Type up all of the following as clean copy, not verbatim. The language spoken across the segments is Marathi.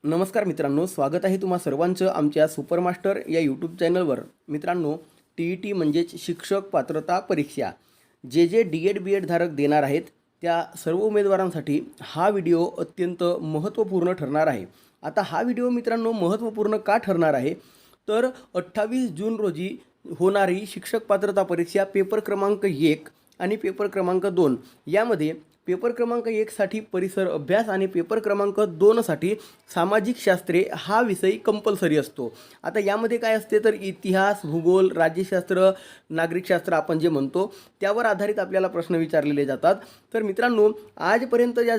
नमस्कार मित्रांनो, स्वागत आहे तुम्हा सर्वांचं आमच्या सुपरमास्टर या यूट्यूब चॅनलवर. मित्रांनो, TET म्हणजेच शिक्षक पात्रता परीक्षा जे DED BED धारक देणार आहेत त्या सर्व उमेदवारांसाठी हा व्हिडिओ अत्यंत महत्त्वपूर्ण ठरणार आहे. आता हा व्हिडिओ मित्रांनो महत्त्वपूर्ण का ठरणार आहे तर 28 जून रोजी होणारी शिक्षक पात्रता परीक्षा पेपर क्रमांक 1 आणि पेपर क्रमांक 2 यामध्ये पेपर क्रमांक 1 साठी परिसर अभ्यास आणि पेपर क्रमांक 2 साठी सामाजिक शास्त्रे हा विषय कंपल्सरी असतो. आता यामध्ये काय असते तर इतिहास, भूगोल, राज्यशास्त्र, नागरिकशास्त्र आपण जे म्हणतो त्यावर आधारित आपल्याला प्रश्न विचारलेले जातात. तर मित्रांनो, आजपर्यंत ज्या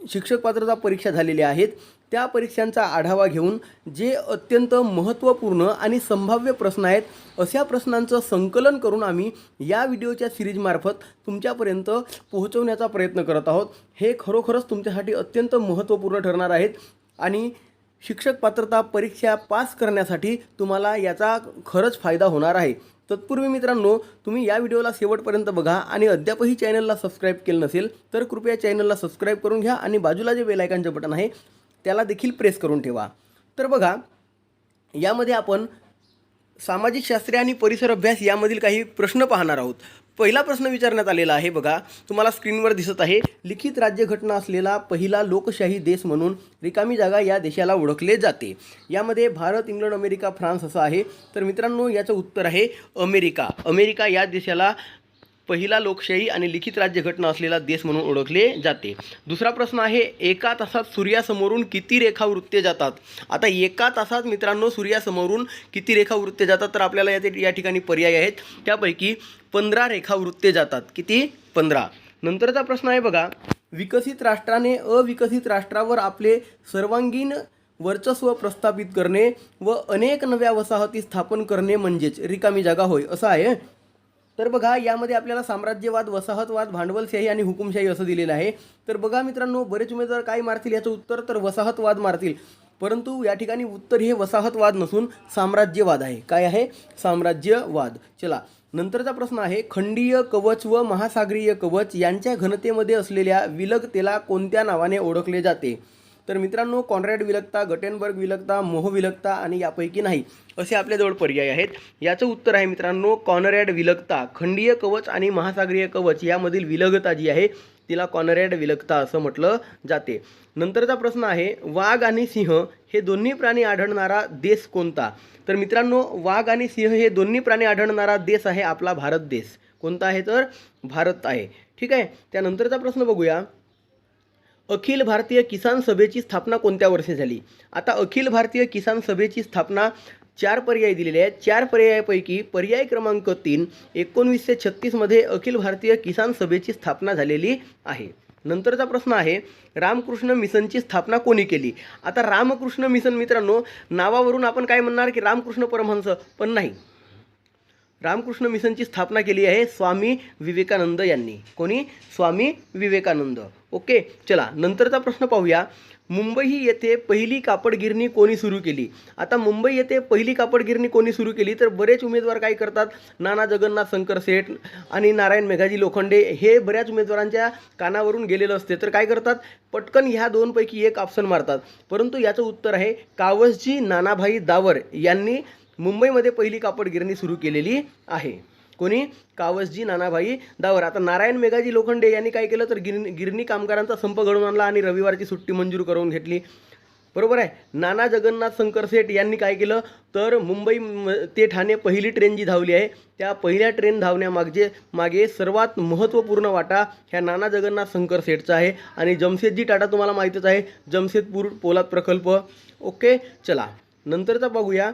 शिक्षक पात्रता परीक्षा झालेल्या आहेत त्या परीक्षांचा आढावा घेऊन जे अत्यंत महत्त्वपूर्ण आणि संभाव्य प्रश्न आहेत अशा प्रश्नांचं संकलन करून आम्ही या व्हिडिओच्या सिरीजमार्फत तुमच्यापर्यंत पोहोचवण्याचा प्रयत्न करत आहोत. हे खरोखरच तुमच्यासाठी अत्यंत महत्त्वपूर्ण ठरणार आहेत आणि शिक्षक पात्रता परीक्षा पास करण्यासाठी तुम्हाला याचा खरंच फायदा होणार आहे. तत्पूर्वी मित्रांनो, तुम्ही या व्हिडिओला शेवटपर्यंत बघा आणि अद्यापही चॅनलला सबस्क्राईब केलं नसेल तर कृपया चॅनलला सबस्क्राईब करून घ्या आणि बाजूला जे बेल आयकॉनचं बटन आहे त्याला देखील प्रेस करून ठेवा. तर बघा, यामध्ये आपण सामाजिक शास्त्रे आणि परिसर अभ्यास यामधील काही प्रश्न पाहणार आहोत. पहिला प्रश्न विचारण्यात आलेला आहे, बघा तुम्हाला स्क्रीनवर दिसत आहे. लिखित राज्यघटना असलेला पहिला लोकशाही देश म्हणून रिकामी जागा या देशाला ओळखले जाते. यामध्ये भारत, इंग्लंड, अमेरिका, फ्रान्स असं आहे. तर मित्रांनो, याचं उत्तर आहे अमेरिका. अमेरिका या देशाला पहिला लोकशाही आणि लिखित राज्यघटना असलेला देश म्हणून ओळखले जाते. दुसरा प्रश्न आहे, एका तासात सूर्यासमोरून किती रेखावृत्ते जातात? आता एका तासात मित्रांनो सूर्यासमोरून किती रेखावृत्ते जातात तर आपल्याला या ठिकाणी पर्याय आहेत. त्यापैकी 15 रेखावृत्ते जातात. किती? 15. नंतरचा प्रश्न आहे बघा, विकसित राष्ट्राने अविकसित राष्ट्रावर आपले सर्वांगीण वर्चस्व प्रस्थापित करणे व अनेक नव्या वसाहती स्थापन करणे म्हणजेच रिकामी जागा होय असं आहे. तर बघा, यामध्ये आपल्याला साम्राज्यवाद, वसाहतवाद, भांडवलशाही आणि हुकुमशाही असं दिलेलं आहे. तर बघा मित्रांनो, बरेच उमेदवार काय मारतील याचं उत्तर तर वसाहतवाद मारतील, परंतु या ठिकाणी उत्तर हे वसाहतवाद नसून साम्राज्यवाद आहे. काय आहे? साम्राज्यवाद. चला, नंतरचा प्रश्न आहे, खंडीय कवच व महासागरीय कवच यांच्या घनतेमध्ये असलेल्या विलगतेला कोणत्या नावाने ओळखले जाते? तर मित्रांनो, कॉन्रॅड विलगता, गटेनबर्ग विलगता, मोह विलगता आणि यापैकी नाही असे आपल्याजवळ पर्याय आहेत. याचं उत्तर आहे मित्रांनो कॉन्रॅड विलगता. खंडीय कवच आणि महासागरीय कवच यामधील विलगता जी आहे तिला कॉन्रॅड विलगता असं म्हटलं जाते. नंतरचा प्रश्न आहे, वाघ आणि सिंह हे दोन्ही प्राणी आढळणारा देश कोणता? तर मित्रांनो, वाघ आणि सिंह हे दोन्ही प्राणी आढळणारा देश आहे आपला भारत देश. कोणता आहे तर भारत आहे. ठीक आहे. त्यानंतरचा प्रश्न बघूया, अखिल भारतीय किसान सभेची स्थापना कोणत्या वर्षी झाली? आता अखिल भारतीय किसान सभेची स्थापना 4 पर्याय दिलेले आहेत. 4 पर्यायापैकी पर्याय क्रमांक 3 1936 मध्ये अखिल भारतीय किसान सभेची स्थापना झालेली आहे. नंतरचा प्रश्न आहे, रामकृष्ण मिशनची स्थापना कोणी केली? आता रामकृष्ण मिशन मित्रांनो, नावावरून आपण काय म्हणणार की रामकृष्ण परमहंस, पण नाही. रामकृष्ण मिशनची स्थापना केली आहे स्वामी विवेकानंद यांनी. कोणी? स्वामी विवेकानंद. ओके. चला, नंतरचा प्रश्न पाहूया, मुंबई येथे पहिली कापड गिरणी कोणी सुरू केली? आता मुंबई येथे पहिली कापड गिरणी कोणी सुरू केली तर बरेच उमेदवार काय करतात, नाना जगन्नाथ शंकर सेठ आणि नारायण मेघाजी लोखंडे हे बऱ्याच उमेदवारांच्या कानावरून गेलेलं असते. तर काय करतात, पटकन ह्या दोनपैकी एक ऑप्शन मारतात, परंतु याचं उत्तर आहे कावसजी नानाभाई दावर यांनी मुंबईमध्ये पहिली कापड गिरणी सुरू केलेली आहे. कोणी? कावसजी नानाभाई दावर. आता नारायण मेघाजी लोखंडे यांनी काय केलं तर गिरणी कामगारांचा संप घडवून आणला आणि रविवारची सुट्टी मंजूर करून घेतली. बरोबर आहे. नाना जगन्नाथ शंकर सेठ यांनी काय केलं तर मुंबई ते ठाणे पहिली ट्रेन जी धावली आहे त्या पहिल्या ट्रेन धावण्यामागे सर्वात महत्त्वपूर्ण वाटा ह्या नाना जगन्नाथ शंकर सेठचा आहे. आणि जमशेदजी टाटा तुम्हाला माहीतच आहे, जमशेदपूर पोलाद प्रकल्प. ओके. चला, नंतरचा बघूया,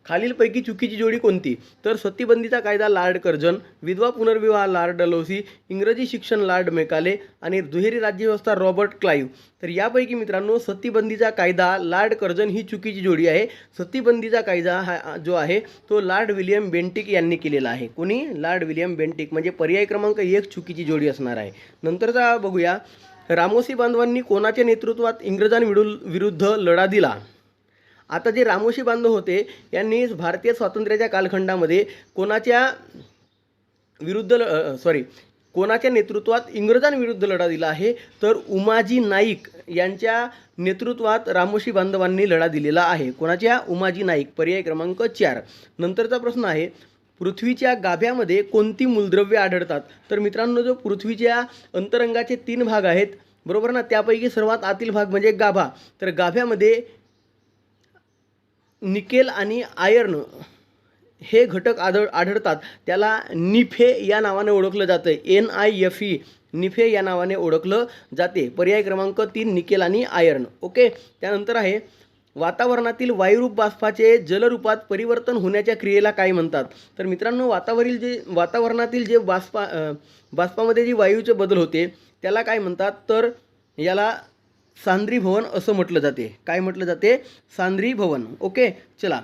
खालीलपैकी चुकीची जोडी कोणती? तर सतीबंदीचा कायदा लॉर्ड कर्जन, विधवा पुनर्विवाह लॉर्ड डलहौसी, इंग्रजी शिक्षण लॉर्ड मेकाले आणि दुहेरी राज्यव्यवस्था रॉबर्ट क्लाईव्ह. तर यापैकी मित्रांनो सतीबंदीचा कायदा लॉर्ड कर्जन ही चुकीची जोडी आहे. सतीबंदीचा कायदा हा जो आहे तो लॉर्ड विलियम बेंटिक यांनी केलेला आहे. कोणी? Lord William Bentinck. म्हणजे पर्याय क्रमांक 1 चुकीची जोडी असणार आहे. नंतरचा बघूया, रामोशी बांधवांनी कोणाच्या नेतृत्वात इंग्रजांविरुद्ध लढा दिला? आता जे रामोशी बांधव होते यांनी भारतीय स्वातंत्र्याच्या कालखंडामध्ये कोणाच्या विरुद्ध कोणाच्या नेतृत्वात इंग्रजांविरुद्ध लढा दिला आहे? तर उमाजी नाईक यांच्या नेतृत्वात रामोशी बांधवांनी लढा दिलेला आहे. कोणाच्या? उमाजी नाईक. पर्याय क्रमांक 4. नंतरचा प्रश्न आहे, पृथ्वीच्या गाभ्यामध्ये कोणती मूलद्रव्ये आढळतात? तर मित्रांनो, जो पृथ्वीच्या अंतरंगाचे 3 भाग आहेत, बरोबर ना, त्यापैकी सर्वात आतील भाग म्हणजे गाभा. तर गाभ्यामध्ये निकेल आणि आयर्न हे घटक आढळतात. त्याला निफे या नावाने ओळखलं जातं. NIFE, निफे या नावाने ओळखलं जाते. पर्याय क्रमांक 3 निकेल आणि आयर्न. ओके. त्यानंतर आहे, वातावरणातील वायुरूप बाष्पाचे जलरूपात परिवर्तन होण्याच्या क्रियेला काय म्हणतात? तर मित्रांनो, वातावरणातील जे बाष्पामध्ये जी वायूचे बदल होते त्याला काय म्हणतात? तर याला सांद्रीभवन असं म्हटलं जाते. काय म्हटलं जाते? सांद्रीभवन. ओके. चला,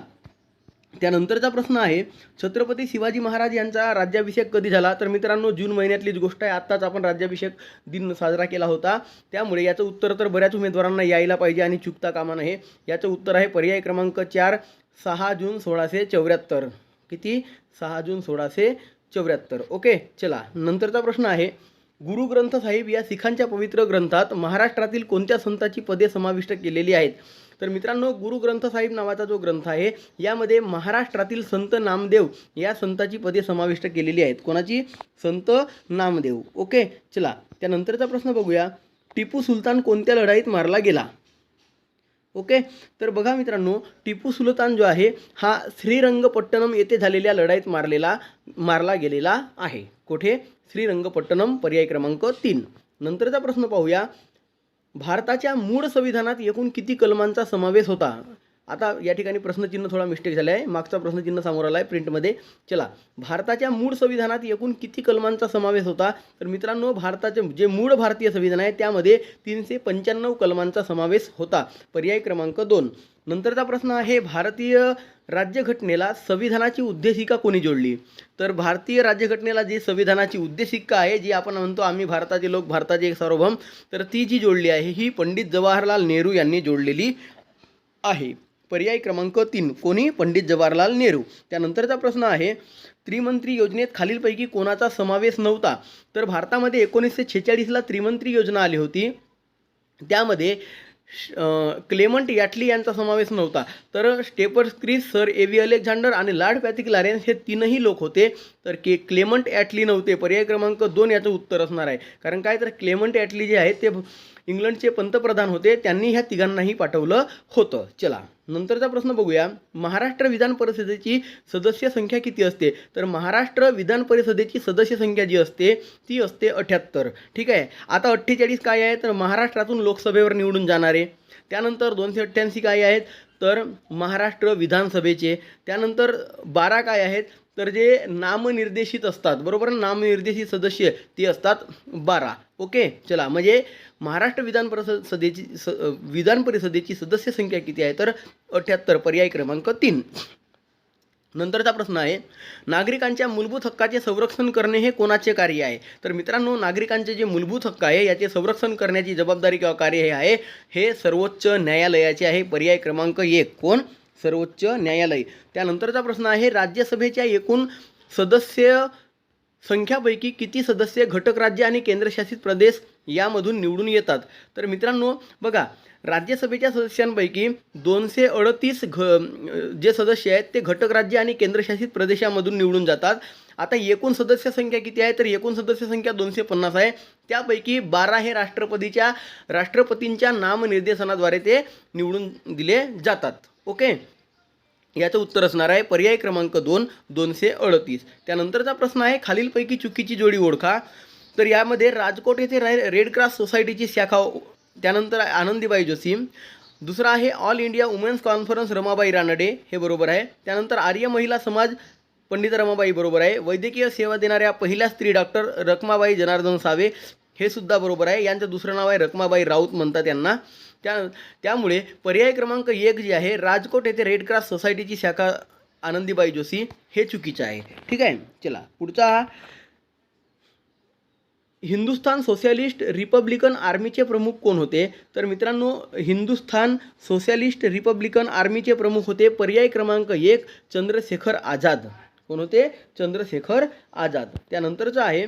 त्यानंतरचा प्रश्न आहे, छत्रपती शिवाजी महाराज यांचा राज्याभिषेक कधी झाला? तर मित्रांनो, जून महिन्यातलीच गोष्ट आहे. आत्ताच आपण राज्याभिषेक दिन साजरा केला होता. त्यामुळे याचं उत्तर तर बऱ्याच उमेदवारांना यायला पाहिजे आणि चुकता कामा नये. याचं उत्तर आहे पर्याय क्रमांक 4, 6 जून 1674. किती? 6 जून 1674. ओके. चला, नंतरचा प्रश्न आहे, गुरु ग्रंथ साहिब या सिखांच्या पवित्र ग्रंथात महाराष्ट्रातील कोणत्या संतांची पदे समाविष्ट केलेली आहेत? तर मित्रांनो, गुरु ग्रंथ साहिब नावाचा जो ग्रंथ आहे यामध्ये महाराष्ट्रातील संत नामदेव या संताची पदे समाविष्ट केलेली आहेत. कोणाची? संत नामदेव. ओके. चला, त्यानंतरचा प्रश्न बघूया, टिपू सुलतान कोणत्या लढाईत मारला गेला? ओके. तर बघा मित्रांनो, टिपू सुलतान जो आहे हा श्रीरंगपट्टणम येथे झालेल्या लढाईत मारला गेलेला आहे. कुठे? श्रीरंगपट्टणम. पर्याय क्रमांक 3. नंतरचा प्रश्न पाहूया, भारताच्या मूळ संविधानात एकूण किती कलमांचा समावेश होता? आता या ठिकाणी प्रश्नचिन्ह थोडा मिस्टेक झाला आहे. मागचा प्रश्नचिन्ह समोर आला आहे प्रिंटमध्ये. चला, भारताच्या मूळ संविधानात एकूण किती कलमांचा समावेश होता? तर मित्रांनो, भारताचे जे मूळ भारतीय संविधान आहे त्यामध्ये 395 कलमांचा समावेश होता. पर्याय क्रमांक 2. नंतरचा प्रश्न आहे, भारतीय राज्यघटनेला संविधानाची उद्देशिका कोणी जोडली? तर भारतीय राज्यघटनेला जी संविधानाची उद्देशिका आहे, जी आपण म्हणतो आम्ही भारताचे लोक, भारताचे एक सार्वभौम, तर ती जी जोडली आहे ही पंडित जवाहरलाल नेहरू यांनी जोडलेली आहे. पर्याय क्रमांक 3. कोणी? पंडित जवाहरलाल नेहरू. त्यानंतरचा प्रश्न आहे, त्रिमंत्री योजनेत खालीलपैकी कोणाचा समावेश नव्हता? तर भारतामध्ये 1946ला त्रिमंत्री योजना आली होती. त्यामध्ये क्लेमंट याटली यांचा समावेश नव्हता. तर स्टेफर्ड क्रिस, सर एव्ही अलेक्झांडर आणि लॉर्ड पॅथिक लॉरेन्स हे 3ही लोक होते. तर क्लेमंट ॲटली नव्हते. पर्याय क्रमांक 2 याचं उत्तर असणार आहे. कारण काय, तर क्लेमंट ॲटली जे आहेत ते इंग्लंडचे पंतप्रधान होते. त्यांनी ह्या तिघांनाही पाठवलं होतं. चला, नंतरचा प्रश्न बघूया, महाराष्ट्र विधान परिषदेची सदस्य संख्या किती असते? तर महाराष्ट्र विधान परिषदेची सदस्य संख्या जी असते ती असते 78. ठीक आहे. आता 48 काय आहे? तर महाराष्ट्रातून लोकसभेवर निवडून जाणारे. त्यानंतर 288 काय आहेत? तर महाराष्ट्र विधानसभेचे. त्यानंतर 12 काय आहेत? तर जे नामनिर्देशित असतात, बरोबर, नामनिर्देशित सदस्य ते असतात 12. ओके. चला, म्हणजे महाराष्ट्र विधान परिषदेची सदस्य संख्या किती आहे? तर 78. पर्याय क्रमांक 3. नंतरचा प्रश्न आहे, नागरिकांच्या मूलभूत हक्काचे संरक्षण करणे हे कोणाचे कार्य आहे? तर मित्रांनो, नागरिकांचे जे मूलभूत हक्क आहे याचे संरक्षण करण्याची जबाबदारी किंवा कार्य हे आहे हे सर्वोच्च न्यायालयाचे आहे. पर्याय क्रमांक 1. कोण? सर्वोच्च न्यायालय. त्यानंतरचा प्रश्न आहे, राज्यसभेच्या एकूण सदस्य संख्यापैकी किती सदस्य घटक राज्य आणि केंद्रशासित प्रदेश यामधून निवडून येतात? तर मित्रांनो बघा, राज्यसभेच्या सदस्यांपैकी 238 जे सदस्य आहेत ते घटक राज्य आणि केंद्रशासित प्रदेशामधून निवडून जातात. आता एकूण सदस्य संख्या किती आहे? तर एकूण सदस्य संख्या 250 आहे. त्यापैकी 12 हे राष्ट्रपतींच्या नामनिर्देशनाद्वारे ते निवडून दिले जातात. ओके. याचं उत्तर असणार आहे पर्याय क्रमांक 2, 238. त्यानंतरचा प्रश्न आहे, खालीलपैकी चुकीची जोडी ओळखा. तर यामध्ये राजकोट येथे रेड क्रॉस सोसायटीची शाखा, त्यानंतर आनंदीबाई जोशी. दुसरा आहे all India women's conference Ramabai Ranade, हे बरोबर आहे. त्यानंतर आर्य महिला समाज पंडित रमाबाई बरोबर आहे. वैद्यकीय सेवा देणाऱ्या पहिल्या स्त्री डॉक्टर रखमाबाई जनार्दन सावे, हे सुद्धा बरोबर आहे. यांचं दुसरं नाव आहे रखमाबाई राऊत म्हणतात यांना. त्यामुळे पर्याय क्रमांक 1 जे आहे, राजकोट येथे रेड क्रॉस सोसायटीची शाखा आनंदीबाई जोशी, हे चुकीचं आहे. ठीक आहे. चला पुढचा, हिंदुस्थान सोशलिस्ट रिपब्लिकन आर्मीचे प्रमुख कोण होते? तर मित्रांनो, हिंदुस्थान सोशलिस्ट रिपब्लिकन आर्मीचे प्रमुख होते पर्याय क्रमांक 1, चंद्रशेखर आझाद. कोण होते? चंद्रशेखर आझाद. त्यानंतरचं आहे,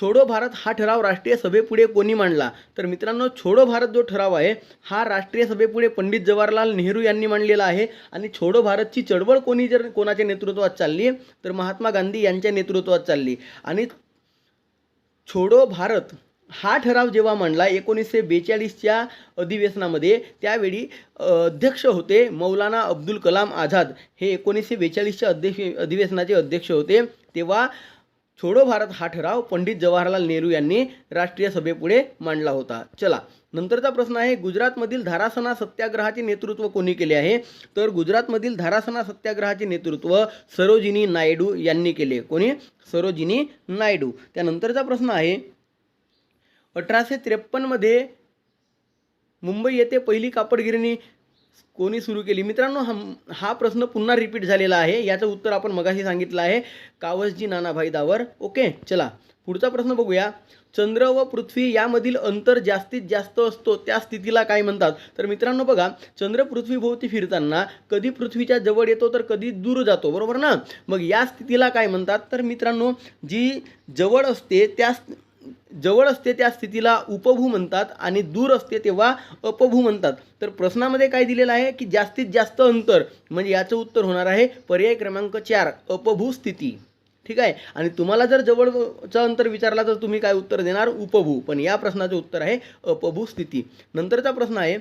छोडो भारत हा ठराव राष्ट्रीय सभेपुढे कोणी मांडला? तर मित्रांनो, छोडो भारत जो ठराव आहे हा राष्ट्रीय सभेपुढे पंडित जवाहरलाल नेहरू यांनी मांडलेला आहे. आणि छोडो भारतची चळवळ कोणाच्या नेतृत्वात चालली तर महात्मा गांधी यांच्या नेतृत्वात चालली. आणि छोडो भारत हा ठराव जेव्हा मांडला 1942च्या अधिवेशनामध्ये, त्यावेळी अध्यक्ष होते मौलाना अब्दुल कलाम आझाद. हे 1942च्या अधिवेशनाचे अध्यक्ष होते. तेव्हा छोडो भारत हा ठराव पंडित जवाहरलाल नेहरू यांनी राष्ट्रीय सभेपुढे मांडला होता. चला, नंतरचा प्रश्न आहे, गुजरातमधील धारासना सत्याग्रहाचे नेतृत्व कोणी केले आहे? तर गुजरातमधील धारासना सत्याग्रहाचे नेतृत्व सरोजिनी नायडू यांनी केले. कोणी? सरोजिनी नायडू. त्यानंतरचा प्रश्न आहे, 1853 मध्ये मुंबई येथे पहिली कापड गिरणी कोणी सुरू केली? मित्रांनो, हा प्रश्न पुन्हा रिपीट झालेला आहे. याचं उत्तर आपण मगाशी सांगितलं आहे, कावसजी नानाभाई दावर. ओके, चला पुढचा प्रश्न बघूया. चंद्र व पृथ्वी यामधील अंतर जास्तीत जास्त असतो त्या स्थितीला काय म्हणतात? तर मित्रांनो बघा, चंद्र पृथ्वीभोवती फिरताना कधी पृथ्वीच्या जवळ येतो तर कधी दूर जातो, बरोबर ना? मग या स्थितीला काय म्हणतात? तर मित्रांनो, जी जवळ असते त्या स्थितीला उपभू म्हणतात आणि दूर असते तेव्हा अपभू म्हणतात. तर प्रश्नामध्ये काय दिलेलं आहे की जास्तीत जास्त अंतर, म्हणजे याचं उत्तर होणार आहे पर्याय क्रमांक 4, अपभू स्थिती. ठीक आहे. आणि तुम्हाला जर जवळचं अंतर विचारला तर तुम्ही काय उत्तर देणार? उपभू. पण या प्रश्नाचं उत्तर आहे अपभू स्थिती. नंतरचा प्रश्न आहे,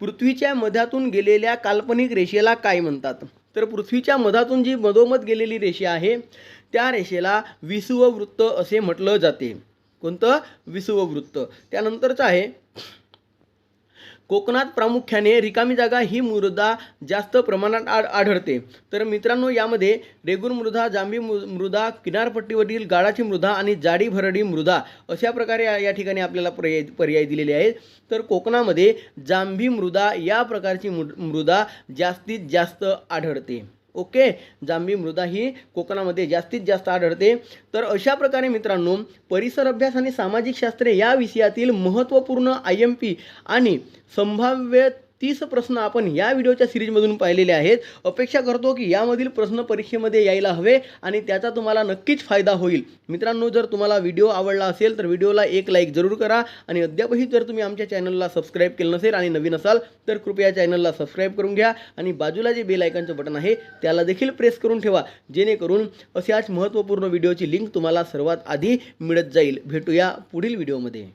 पृथ्वीच्या मधातून गेलेल्या काल्पनिक रेषेला काय म्हणतात? तर पृथ्वीच्या मधातून जी मधोमध गेलेली रेषा आहे त्या रेषेला विषुववृत्त असे म्हटलं जाते. कोणतं? विषुववृत्त. त्यानंतरचं आहे, कोकणात प्रामुख्याने रिकामी जागा ही मृदा जास्त प्रमाणात आढळते. तर मित्रांनो, यामध्ये रेगूर मृदा, जांभी मृदा, किनारपट्टीवरील गाळाची मृदा आणि जाडी भरडी मृदा अशा प्रकारे या ठिकाणी आपल्याला पर्याय दिलेले आहेत. तर कोकणामध्ये जांभी मृदा या प्रकारची मृदा जास्तीत जास्त आढळते. ओके, जांभी मृदा ही कोकणामध्ये जास्तीत जास्त आढळते. तर अशा प्रकारे मित्रांनो, परिसर अभ्यास आणि सामाजिक शास्त्रे या विषयातील महत्त्वपूर्ण IMP आणि संभाव्य 30 प्रश्न आपण या व्हिडिओच्या सिरीजमधून पाहिलेले आहेत. अपेक्षा करतो की यामधील प्रश्न परीक्षेमध्ये यायला हवे आणि त्याचा तुम्हाला नक्कीच फायदा होईल. मित्रांनो, जर तुम्हाला व्हिडिओ आवडला असेल तर व्हिडिओला एक लाईक जरूर करा. आणि अद्यापही जर तुम्ही आमच्या चॅनलला सबस्क्राईब केलं नसेल आणि नवीन असाल तर कृपया चॅनलला सबस्क्राईब करून घ्या. आणि बाजूला जे बेल आयकॉनचं बटन आहे त्याला देखील प्रेस करून ठेवा, जेणेकरून अशाच महत्त्वपूर्ण व्हिडिओची लिंक तुम्हाला सर्वात आधी मिळत जाईल. भेटूया पुढील व्हिडिओमध्ये.